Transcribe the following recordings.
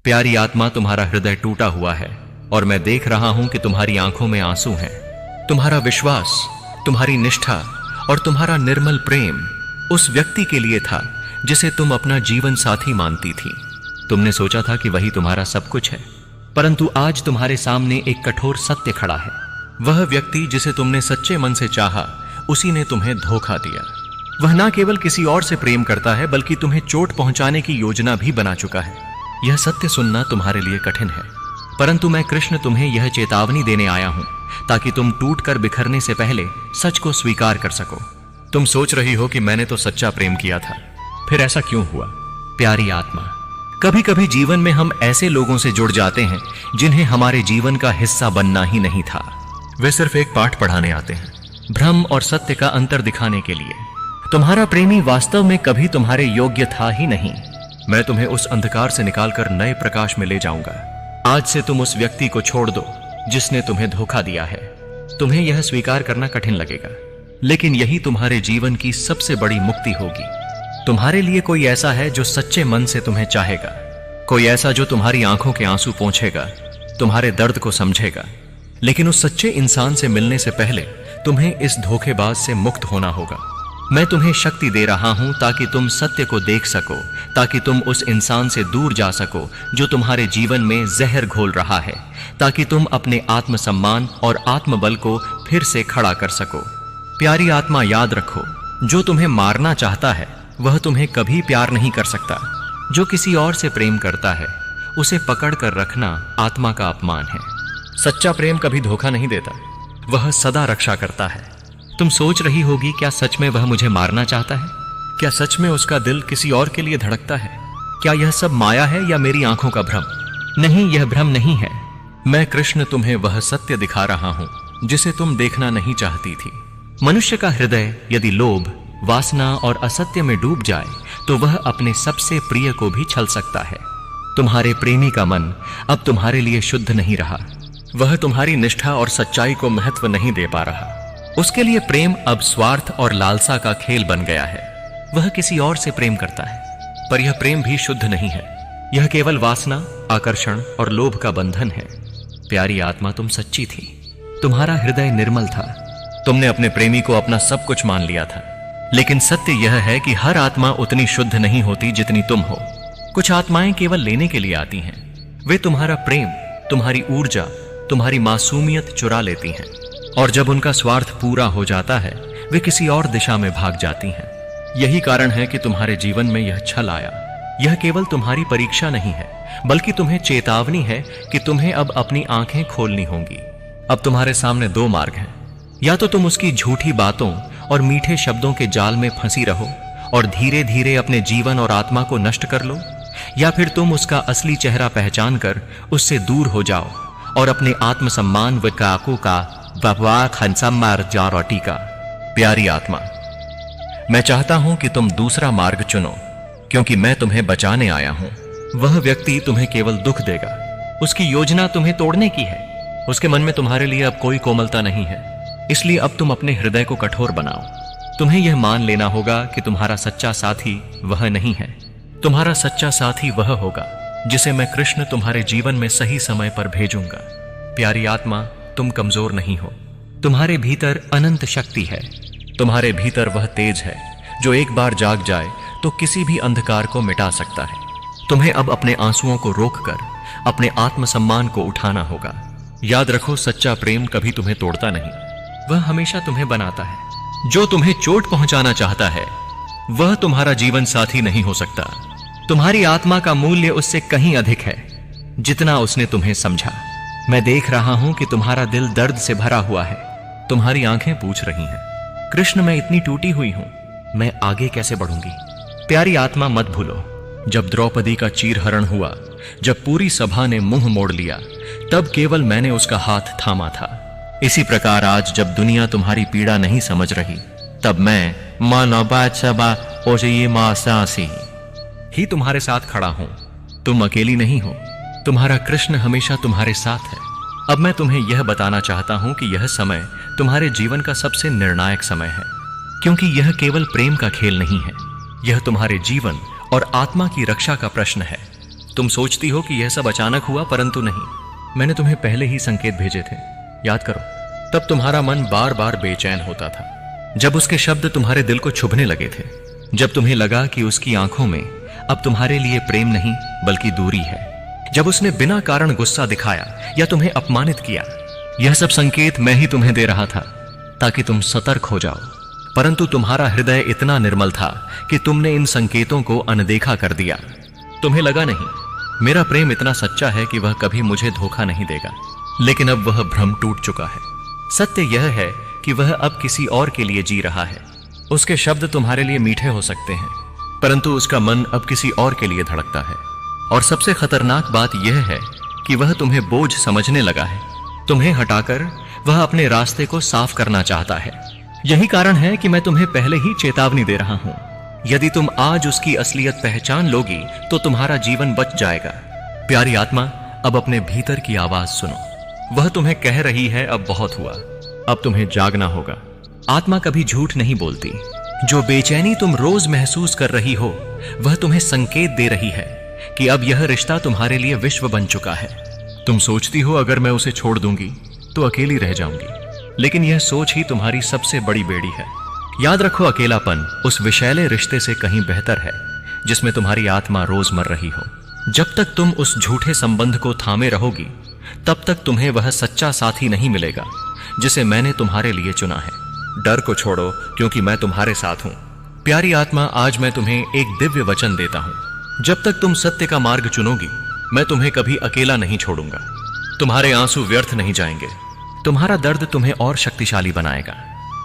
प्यारी आत्मा, तुम्हारा हृदय टूटा हुआ है और मैं देख रहा हूं कि तुम्हारी आंखों में आंसू हैं। तुम्हारा विश्वास, तुम्हारी निष्ठा और तुम्हारा निर्मल प्रेम उस व्यक्ति के लिए था जिसे तुम अपना जीवन साथी मानती थी। तुमने सोचा था कि वही तुम्हारा सब कुछ है, परंतु आज तुम्हारे सामने एक कठोर सत्य खड़ा है। वह व्यक्ति जिसे तुमने सच्चे मन से चाहा, उसी ने तुम्हें धोखा दिया। वह ना केवल किसी और से प्रेम करता है, बल्कि तुम्हें चोट पहुंचाने की योजना भी बना चुका है। यह सत्य सुनना तुम्हारे लिए कठिन है, परंतु मैं कृष्ण तुम्हें यह चेतावनी देने आया हूं ताकि तुम टूटकर बिखरने से पहले सच को स्वीकार कर सको। तुम सोच रही हो कि मैंने तो सच्चा प्रेम किया था, फिर ऐसा क्यों हुआ? प्यारी आत्मा, कभी कभी जीवन में हम ऐसे लोगों से जुड़ जाते हैं जिन्हें हमारे जीवन का हिस्सा बनना ही नहीं था। वे सिर्फ एक पाठ पढ़ाने आते हैं, भ्रम और सत्य का अंतर दिखाने के लिए। तुम्हारा प्रेमी वास्तव में कभी तुम्हारे योग्य था ही नहीं। मैं तुम्हें उस अंधकार से निकालकर नए प्रकाश में ले जाऊंगा। आज से तुम उस व्यक्ति को छोड़ दो जिसने तुम्हें धोखा दिया है। तुम्हें यह स्वीकार करना कठिन लगेगा, लेकिन यही तुम्हारे जीवन की सबसे बड़ी मुक्ति होगी। तुम्हारे लिए कोई ऐसा है जो सच्चे मन से तुम्हें चाहेगा, कोई ऐसा जो तुम्हारी आंखों के आंसू पोंछेगा, तुम्हारे दर्द को समझेगा। लेकिन उस सच्चे इंसान से मिलने से पहले तुम्हें इस धोखेबाज से मुक्त होना होगा। मैं तुम्हें शक्ति दे रहा हूं ताकि तुम सत्य को देख सको, ताकि तुम उस इंसान से दूर जा सको जो तुम्हारे जीवन में जहर घोल रहा है, ताकि तुम अपने आत्मसम्मान और आत्मबल को फिर से खड़ा कर सको। प्यारी आत्मा, याद रखो, जो तुम्हें मारना चाहता है वह तुम्हें कभी प्यार नहीं कर सकता। जो किसी और से प्रेम करता है उसे पकड़ कर रखना आत्मा का अपमान है। सच्चा प्रेम कभी धोखा नहीं देता, वह सदा रक्षा करता है। तुम सोच रही होगी, क्या सच में वह मुझे मारना चाहता है? क्या सच में उसका दिल किसी और के लिए धड़कता है? क्या यह सब माया है या मेरी आंखों का भ्रम? नहीं, यह भ्रम नहीं है। मैं कृष्ण तुम्हें वह सत्य दिखा रहा हूं जिसे तुम देखना नहीं चाहती थी। मनुष्य का हृदय यदि लोभ, वासना और असत्य में डूब जाए तो वह अपने सबसे प्रिय को भी छल सकता है। तुम्हारे प्रेमी का मन अब तुम्हारे लिए शुद्ध नहीं रहा। वह तुम्हारी निष्ठा और सच्चाई को महत्व नहीं दे पा रहा। उसके लिए प्रेम अब स्वार्थ और लालसा का खेल बन गया है। वह किसी और से प्रेम करता है, पर यह प्रेम भी शुद्ध नहीं है। यह केवल वासना, आकर्षण और लोभ का बंधन है। प्यारी आत्मा, तुम सच्ची थी, तुम्हारा हृदय निर्मल था। तुमने अपने प्रेमी को अपना सब कुछ मान लिया था। लेकिन सत्य यह है कि हर आत्मा उतनी शुद्ध नहीं होती जितनी तुम हो। कुछ आत्माएं केवल लेने के लिए आती हैं। वे तुम्हारा प्रेम, तुम्हारी ऊर्जा, तुम्हारी मासूमियत चुरा लेती हैं, और जब उनका स्वार्थ पूरा हो जाता है वे किसी और दिशा में भाग जाती हैं। यही कारण है कि तुम्हारे जीवन में यह छल आया। यह केवल तुम्हारी परीक्षा नहीं है, बल्कि तुम्हें चेतावनी है कि तुम्हें अब अपनी आंखें खोलनी होंगी। अब तुम्हारे सामने दो मार्ग हैं। या तो तुम उसकी झूठी बातों और मीठे शब्दों के जाल में फंसी रहो और धीरे धीरे अपने जीवन और आत्मा को नष्ट कर लो, या फिर तुम उसका असली चेहरा पहचान कर उससे दूर हो जाओ और अपने आत्मसम्मान व काकू का बबवा खनसम्मार जा रोटी का। प्यारी आत्मा, मैं चाहता हूं कि तुम दूसरा मार्ग चुनो, क्योंकि मैं तुम्हें बचाने आया हूं। वह व्यक्ति तुम्हें केवल दुख देगा। उसकी योजना तुम्हें तोड़ने की है। उसके मन में तुम्हारे लिए अब कोई कोमलता नहीं है। इसलिए अब तुम अपने हृदय को कठोर बनाओ। तुम्हें यह मान लेना होगा कि तुम्हारा सच्चा साथी वह नहीं है। तुम्हारा सच्चा साथी वह होगा जिसे मैं कृष्ण तुम्हारे जीवन में सही समय पर भेजूंगा। प्यारी आत्मा, तुम कमजोर नहीं हो। तुम्हारे भीतर अनंत शक्ति है। तुम्हारे भीतर वह तेज है जो एक बार जाग जाए तो किसी भी अंधकार को मिटा सकता है। तुम्हें अब अपने आंसुओं को रोककर अपने आत्मसम्मान को उठाना होगा। याद रखो, सच्चा प्रेम कभी तुम्हें तोड़ता नहीं, वह हमेशा तुम्हें बनाता है। जो तुम्हें चोट पहुंचाना चाहता है वह तुम्हारा जीवन साथी नहीं हो सकता। तुम्हारी आत्मा का मूल्य उससे कहीं अधिक है जितना उसने तुम्हें समझा। मैं देख रहा हूं कि तुम्हारा दिल दर्द से भरा हुआ है। तुम्हारी आंखें पूछ रही हैं, कृष्ण, मैं इतनी टूटी हुई हूं, मैं आगे कैसे बढ़ूंगी? प्यारी आत्मा, मत भूलो, जब द्रौपदी का चीरहरण हुआ, जब पूरी सभा ने मुंह मोड़ लिया, तब केवल मैंने उसका हाथ थामा था। इसी प्रकार आज जब दुनिया तुम्हारी पीड़ा नहीं समझ रही, तब मैं ही तुम्हारे साथ खड़ा हूं। तुम अकेली नहीं हो। तुम्हारा कृष्ण हमेशा तुम्हारे साथ है। अब मैं तुम्हें यह बताना चाहता हूं कि यह समय तुम्हारे जीवन का सबसे निर्णायक समय है, क्योंकि यह केवल प्रेम का खेल नहीं है। यह तुम्हारे जीवन और आत्मा की रक्षा का प्रश्न है। तुम सोचती हो कि यह सब अचानक हुआ, परंतु नहीं, मैंने तुम्हें पहले ही संकेत भेजे थे, याद करो। तब तुम्हारा मन बार बार बेचैन होता था, जब उसके शब्द तुम्हारे दिल को छुभने लगे थे, जब तुम्हें लगा कि उसकी आंखों में अब तुम्हारे लिए प्रेम नहीं बल्कि दूरी है, जब उसने बिना कारण गुस्सा दिखाया या तुम्हें अपमानित किया। यह सब संकेत मैं ही तुम्हें दे रहा था ताकि तुम सतर्क हो जाओ, परंतु तुम्हारा हृदय इतना निर्मल था कि तुमने इन संकेतों को अनदेखा कर दिया। तुम्हें लगा नहीं, मेरा प्रेम इतना सच्चा है कि वह कभी मुझे धोखा नहीं देगा। लेकिन अब वह भ्रम टूट चुका है। सत्य यह है कि वह अब किसी और के लिए जी रहा है। उसके शब्द तुम्हारे लिए मीठे हो सकते हैं, परंतु उसका मन अब किसी और के लिए धड़कता है। और सबसे खतरनाक बात यह है कि वह तुम्हें बोझ समझने लगा है। तुम्हें हटाकर वह अपने रास्ते को साफ करना चाहता है। यही कारण है कि मैं तुम्हें पहले ही चेतावनी दे रहा हूं। यदि तुम आज उसकी असलियत पहचान लोगी तो तुम्हारा जीवन बच जाएगा। प्यारी आत्मा, अब अपने भीतर की आवाज सुनो। वह तुम्हें कह रही है, अब बहुत हुआ, अब तुम्हें जागना होगा। आत्मा कभी झूठ नहीं बोलती। जो बेचैनी तुम रोज महसूस कर रही हो, वह तुम्हें संकेत दे रही है कि अब यह रिश्ता तुम्हारे लिए विश्व बन चुका है। तुम सोचती हो अगर मैं उसे छोड़ दूंगी तो अकेली रह जाऊंगी, लेकिन यह सोच ही तुम्हारी सबसे बड़ी बेड़ी है। याद रखो, अकेलापन उस विषैले रिश्ते से कहीं बेहतर है जिसमें तुम्हारी आत्मा रोज मर रही हो। जब तक तुम उस झूठे संबंध को थामे रहोगी, तब तक तुम्हें वह सच्चा साथी नहीं मिलेगा जिसे मैंने तुम्हारे लिए चुना है। डर को छोड़ो, क्योंकि मैं तुम्हारे साथ हूं। प्यारी आत्मा, आज मैं तुम्हें एक दिव्य वचन देता हूं। जब तक तुम सत्य का मार्ग चुनोगी, मैं तुम्हें कभी अकेला नहीं छोड़ूंगा। तुम्हारे आंसू व्यर्थ नहीं जाएंगे। तुम्हारा दर्द तुम्हें और शक्तिशाली बनाएगा।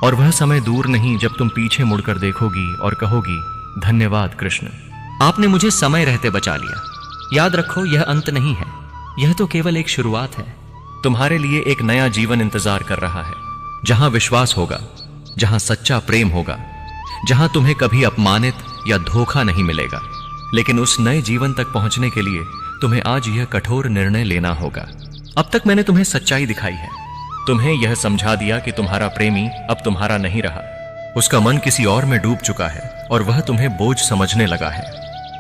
और वह समय दूर नहीं जब तुम पीछे मुड़कर देखोगी और कहोगी, धन्यवाद कृष्ण, आपने मुझे समय रहते बचा लिया। याद रखो, यह अंत नहीं है, यह तो केवल एक शुरुआत है। तुम्हारे लिए एक नया जीवन इंतजार कर रहा है, जहां विश्वास होगा, जहां सच्चा प्रेम होगा, जहां तुम्हें कभी अपमानित या धोखा नहीं मिलेगा। लेकिन उस नए जीवन तक पहुंचने के लिए तुम्हें आज यह कठोर निर्णय लेना होगा। अब तक मैंने तुम्हें सच्चाई दिखाई है, तुम्हें यह समझा दिया कि तुम्हारा प्रेमी अब तुम्हारा नहीं रहा। उसका मन किसी और में डूब चुका है और वह तुम्हें बोझ समझने लगा है।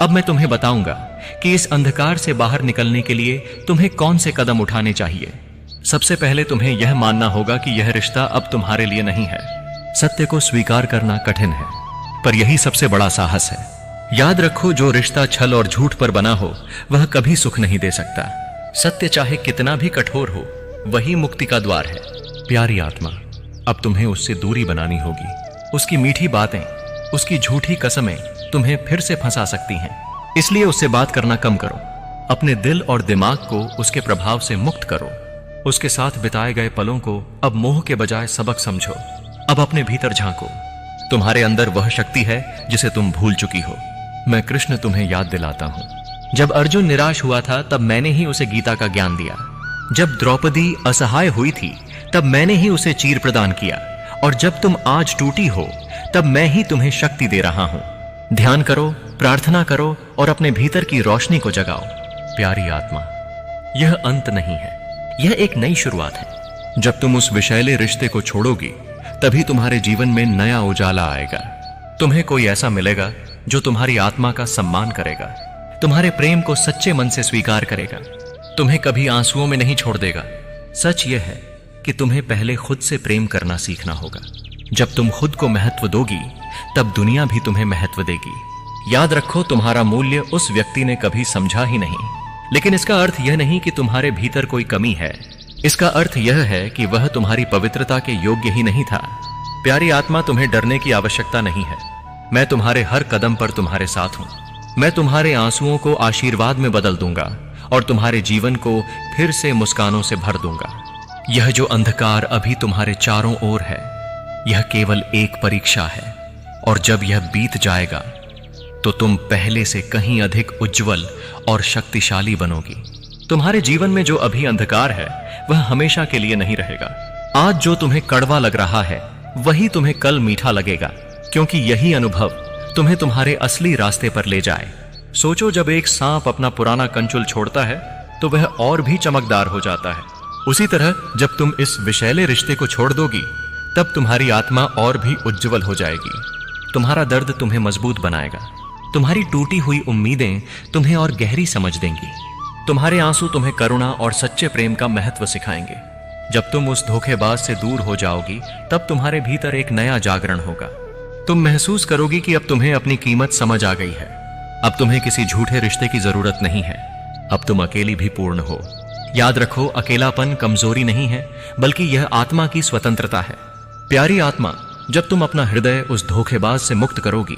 अब मैं तुम्हें बताऊंगा कि इस अंधकार से बाहर निकलने के लिए तुम्हें कौन से कदम उठाने चाहिए। सबसे पहले तुम्हें यह मानना होगा कि यह रिश्ता अब तुम्हारे लिए नहीं है। सत्य को स्वीकार करना कठिन है, पर यही सबसे बड़ा साहस है। याद रखो, जो रिश्ता छल और झूठ पर बना हो वह कभी सुख नहीं दे सकता। सत्य चाहे कितना भी कठोर हो, वही मुक्ति का द्वार है। प्यारी आत्मा, अब तुम्हें उससे दूरी बनानी होगी। उसकी मीठी बातें, उसकी झूठी कसमें तुम्हें फिर से फंसा सकती हैं। इसलिए उससे बात करना कम करो। अपने दिल और दिमाग को उसके प्रभाव से मुक्त करो। उसके साथ बिताए गए पलों को अब मोह के बजाय सबक समझो। अब अपने भीतर झांको। तुम्हारे अंदर वह शक्ति है जिसे तुम भूल चुकी हो। मैं कृष्ण तुम्हें याद दिलाता हूं। जब अर्जुन निराश हुआ था, तब मैंने ही उसे गीता का ज्ञान दिया। जब द्रौपदी असहाय हुई थी, तब मैंने ही उसे चीर प्रदान किया। और जब तुम आज टूटी हो, तब मैं ही तुम्हें शक्ति दे रहा हूं। ध्यान करो, प्रार्थना करो और अपने भीतर की रोशनी को जगाओ। प्यारी आत्मा, यह अंत नहीं है, यह एक नई शुरुआत है। जब तुम उस विषैले रिश्ते को छोड़ोगी, तभी तुम्हारे जीवन में नया उजाला आएगा। तुम्हें कोई ऐसा मिलेगा जो तुम्हारी आत्मा का सम्मान करेगा, तुम्हारे प्रेम को सच्चे मन से स्वीकार करेगा, तुम्हें कभी आंसुओं में नहीं छोड़ देगा। सच यह है कि तुम्हें पहले खुद से प्रेम करना सीखना होगा। जब तुम खुद को महत्व दोगी, तब दुनिया भी तुम्हें महत्व देगी। याद रखो, तुम्हारा मूल्य उस व्यक्ति ने कभी समझा ही नहीं। लेकिन इसका अर्थ यह नहीं कि तुम्हारे भीतर कोई कमी है। इसका अर्थ यह है कि वह तुम्हारी पवित्रता के योग्य ही नहीं था। प्यारी आत्मा, तुम्हें डरने की आवश्यकता नहीं है। मैं तुम्हारे हर कदम पर तुम्हारे साथ हूं। मैं तुम्हारे आंसुओं को आशीर्वाद में बदल दूंगा और तुम्हारे जीवन को फिर से मुस्कानों से भर दूंगा। यह जो अंधकार अभी तुम्हारे चारों ओर है, यह केवल एक परीक्षा है। और जब यह बीत जाएगा, तो तुम पहले से कहीं अधिक उज्जवल और शक्तिशाली बनोगी। तुम्हारे जीवन में जो अभी अंधकार है, वह हमेशा के लिए नहीं रहेगा। आज जो तुम्हें कड़वा लग रहा है, वही तुम्हें कल मीठा लगेगा, क्योंकि यही अनुभव तुम्हें तुम्हारे असली रास्ते पर ले जाए। सोचो, जब एक सांप अपना पुराना कंचुल छोड़ता है, तो वह और भी चमकदार हो जाता है। उसी तरह जब तुम इस विषैले रिश्ते को छोड़ दोगी, तब तुम्हारी आत्मा और भी उज्जवल हो जाएगी। तुम्हारा दर्द तुम्हें मजबूत बनाएगा। तुम्हारी टूटी हुई उम्मीदें तुम्हें और गहरी समझ देंगी। तुम्हारे आंसू तुम्हें करुणा और सच्चे प्रेम का महत्व सिखाएंगे। जब तुम उस धोखेबाज से दूर हो जाओगी, तब तुम्हारे भीतर एक नया जागरण होगा। तुम महसूस करोगी कि अब तुम्हें अपनी कीमत समझ आ गई है। अब तुम्हें किसी झूठे रिश्ते की जरूरत नहीं है। अब तुम अकेली भी पूर्ण हो। याद रखो, अकेलापन कमजोरी नहीं है, बल्कि यह आत्मा की स्वतंत्रता है। प्यारी आत्मा, जब तुम अपना हृदय उस धोखेबाज से मुक्त करोगी,